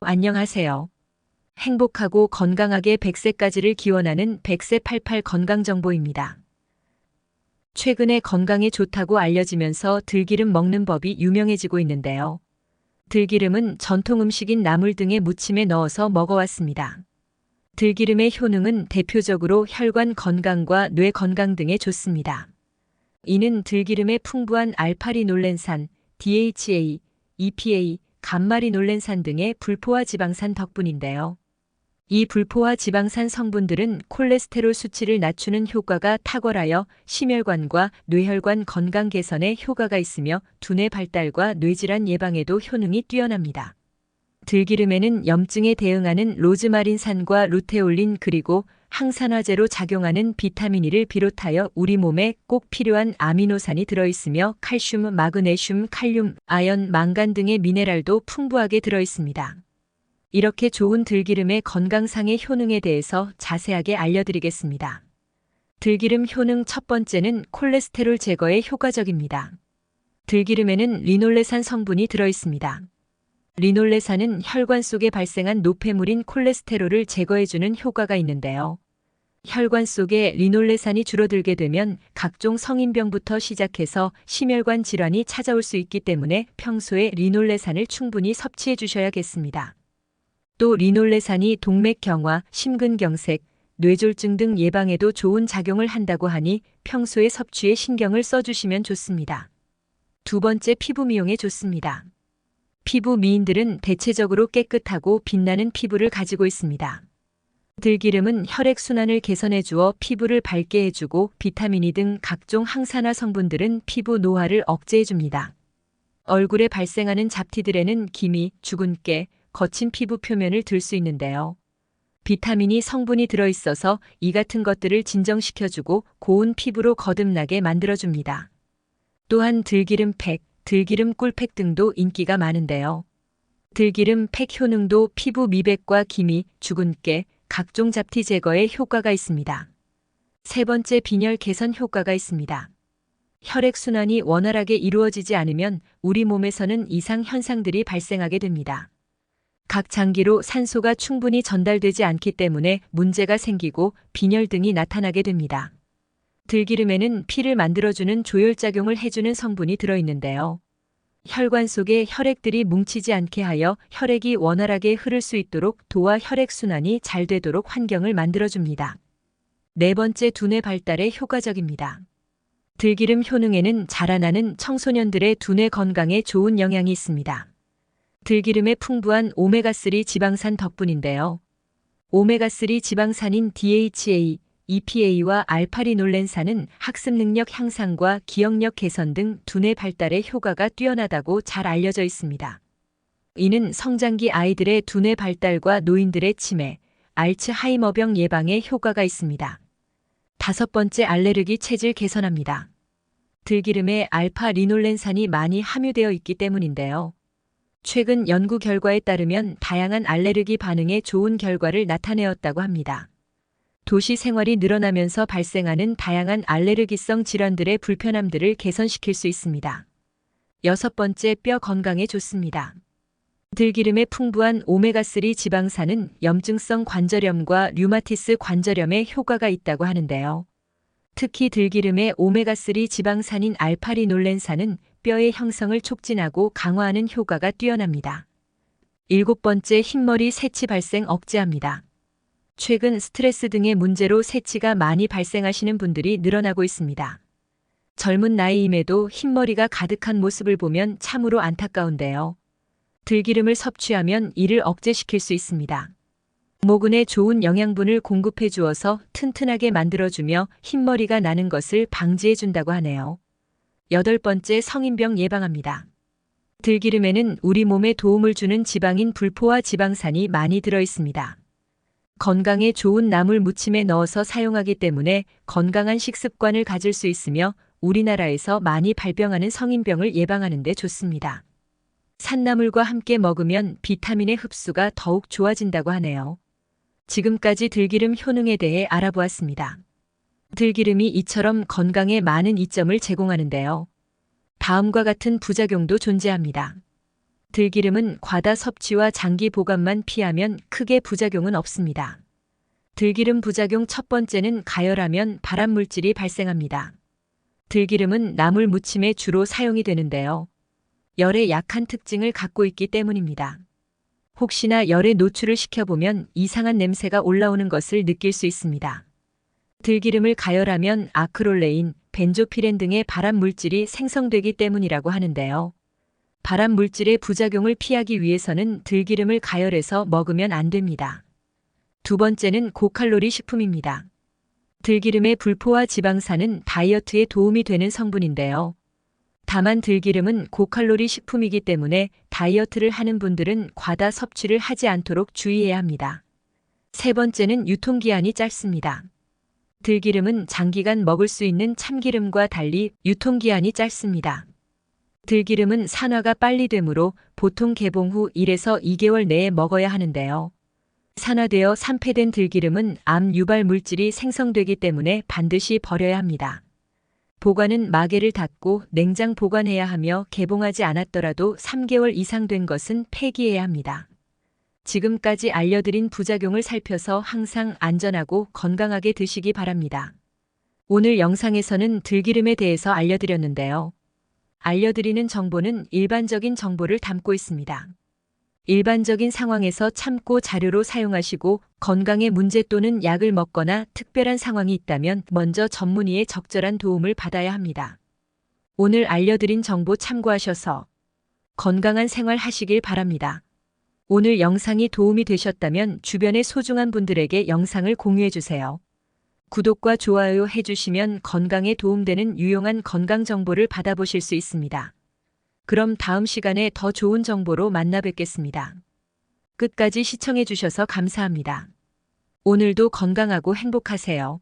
안녕하세요. 행복하고 건강하게 100세까지를 기원하는 100세88 건강정보입니다. 최근에 건강에 좋다고 알려지면서 들기름 먹는 법이 유명해지고 있는데요. 들기름은 전통 음식인 나물 등의 무침에 넣어서 먹어왔습니다. 들기름의 효능은 대표적으로 혈관 건강과 뇌 건강 등에 좋습니다. 이는 들기름의 풍부한 알파리놀렌산, DHA, EPA, 감마리놀렌산 등의 불포화 지방산 덕분인데요. 이 불포화 지방산 성분들은 콜레스테롤 수치를 낮추는 효과가 탁월하여 심혈관과 뇌혈관 건강 개선에 효과가 있으며 두뇌 발달과 뇌질환 예방에도 효능이 뛰어납니다. 들기름에는 염증에 대응하는 로즈마린산과 루테올린 그리고 항산화제로 작용하는 비타민 E를 비롯하여 우리 몸에 꼭 필요한 아미노산이 들어있으며 칼슘, 마그네슘, 칼륨, 아연, 망간 등의 미네랄도 풍부하게 들어있습니다. 이렇게 좋은 들기름의 건강상의 효능에 대해서 자세하게 알려드리겠습니다. 들기름 효능 첫 번째는 콜레스테롤 제거에 효과적입니다. 들기름에는 리놀레산 성분이 들어있습니다. 리놀레산은 혈관 속에 발생한 노폐물인 콜레스테롤을 제거해주는 효과가 있는데요. 혈관 속에 리놀레산이 줄어들게 되면 각종 성인병부터 시작해서 심혈관 질환이 찾아올 수 있기 때문에 평소에 리놀레산을 충분히 섭취해 주셔야겠습니다. 또 리놀레산이 동맥경화, 심근경색, 뇌졸중 등 예방에도 좋은 작용을 한다고 하니 평소에 섭취에 신경을 써주시면 좋습니다. 두 번째, 피부 미용에 좋습니다. 피부 미인들은 대체적으로 깨끗하고 빛나는 피부를 가지고 있습니다. 들기름은 혈액순환을 개선해 주어 피부를 밝게 해주고 비타민 E 등 각종 항산화 성분들은 피부 노화를 억제해 줍니다. 얼굴에 발생하는 잡티들에는 기미, 주근깨, 거친 피부 표면을 들 수 있는데요. 비타민 E 성분이 들어있어서 이 같은 것들을 진정시켜주고 고운 피부로 거듭나게 만들어줍니다. 또한 들기름 팩, 들기름 꿀팩 등도 인기가 많은데요. 들기름 팩 효능도 피부 미백과 기미, 주근깨, 각종 잡티 제거에 효과가 있습니다. 세 번째, 빈혈 개선 효과가 있습니다. 혈액순환이 원활하게 이루어지지 않으면 우리 몸에서는 이상 현상들이 발생하게 됩니다. 각 장기로 산소가 충분히 전달되지 않기 때문에 문제가 생기고 빈혈 등이 나타나게 됩니다. 들기름에는 피를 만들어주는 조혈작용을 해주는 성분이 들어있는데요. 혈관 속에 혈액들이 뭉치지 않게 하여 혈액이 원활하게 흐를 수 있도록 도와 혈액순환이 잘 되도록 환경을 만들어줍니다. 네 번째, 두뇌 발달에 효과적입니다. 들기름 효능에는 자라나는 청소년들의 두뇌 건강에 좋은 영향이 있습니다. 들기름의 풍부한 오메가3 지방산 덕분인데요. 오메가3 지방산인 DHA, EPA와 알파리놀렌산은 학습 능력 향상과 기억력 개선 등 두뇌 발달에 효과가 뛰어나다고 잘 알려져 있습니다. 이는 성장기 아이들의 두뇌 발달과 노인들의 치매, 알츠하이머병 예방에 효과가 있습니다. 다섯 번째, 알레르기 체질 개선합니다. 들기름에 알파리놀렌산이 많이 함유되어 있기 때문인데요. 최근 연구 결과에 따르면 다양한 알레르기 반응에 좋은 결과를 나타내었다고 합니다. 도시 생활이 늘어나면서 발생하는 다양한 알레르기성 질환들의 불편함들을 개선시킬 수 있습니다. 여섯 번째, 뼈 건강에 좋습니다. 들기름의 풍부한 오메가3 지방산은 염증성 관절염과 류마티스 관절염에 효과가 있다고 하는데요. 특히 들기름의 오메가3 지방산인 알파리놀렌산은 뼈의 형성을 촉진하고 강화하는 효과가 뛰어납니다. 일곱 번째, 흰머리 새치 발생 억제합니다. 최근 스트레스 등의 문제로 새치가 많이 발생하시는 분들이 늘어나고 있습니다. 젊은 나이임에도 흰머리가 가득한 모습을 보면 참으로 안타까운데요. 들기름을 섭취하면 이를 억제시킬 수 있습니다. 모근에 좋은 영양분을 공급해 주어서 튼튼하게 만들어주며 흰머리가 나는 것을 방지해 준다고 하네요. 여덟 번째, 성인병 예방합니다. 들기름에는 우리 몸에 도움을 주는 지방인 불포화 지방산이 많이 들어있습니다. 건강에 좋은 나물 무침에 넣어서 사용하기 때문에 건강한 식습관을 가질 수 있으며 우리나라에서 많이 발병하는 성인병을 예방하는 데 좋습니다. 산나물과 함께 먹으면 비타민의 흡수가 더욱 좋아진다고 하네요. 지금까지 들기름 효능에 대해 알아보았습니다. 들기름이 이처럼 건강에 많은 이점을 제공하는데요. 다음과 같은 부작용도 존재합니다. 들기름은 과다 섭취와 장기 보관만 피하면 크게 부작용은 없습니다. 들기름 부작용 첫 번째는 가열하면 발암물질이 발생합니다. 들기름은 나물 무침에 주로 사용이 되는데요. 열에 약한 특징을 갖고 있기 때문입니다. 혹시나 열에 노출을 시켜보면 이상한 냄새가 올라오는 것을 느낄 수 있습니다. 들기름을 가열하면 아크롤레인, 벤조피렌 등의 발암물질이 생성되기 때문이라고 하는데요. 발암물질의 부작용을 피하기 위해서는 들기름을 가열해서 먹으면 안 됩니다. 두 번째는 고칼로리 식품입니다. 들기름의 불포화 지방산은 다이어트에 도움이 되는 성분인데요. 다만 들기름은 고칼로리 식품이기 때문에 다이어트를 하는 분들은 과다 섭취를 하지 않도록 주의해야 합니다. 세 번째는 유통기한이 짧습니다. 들기름은 장기간 먹을 수 있는 참기름과 달리 유통기한이 짧습니다. 들기름은 산화가 빨리 되므로 보통 개봉 후 1에서 2개월 내에 먹어야 하는데요. 산화되어 산패된 들기름은 암 유발 물질이 생성되기 때문에 반드시 버려야 합니다. 보관은 마개를 닫고 냉장 보관해야 하며 개봉하지 않았더라도 3개월 이상 된 것은 폐기해야 합니다. 지금까지 알려드린 부작용을 살펴서 항상 안전하고 건강하게 드시기 바랍니다. 오늘 영상에서는 들기름에 대해서 알려드렸는데요. 알려드리는 정보는 일반적인 정보를 담고 있습니다. 일반적인 상황에서 참고 자료로 사용하시고 건강에 문제 또는 약을 먹거나 특별한 상황이 있다면 먼저 전문의의 적절한 도움을 받아야 합니다. 오늘 알려드린 정보 참고하셔서 건강한 생활 하시길 바랍니다. 오늘 영상이 도움이 되셨다면 주변의 소중한 분들에게 영상을 공유해 주세요. 구독과 좋아요 해주시면 건강에 도움되는 유용한 건강 정보를 받아보실 수 있습니다. 그럼 다음 시간에 더 좋은 정보로 만나 뵙겠습니다. 끝까지 시청해 주셔서 감사합니다. 오늘도 건강하고 행복하세요.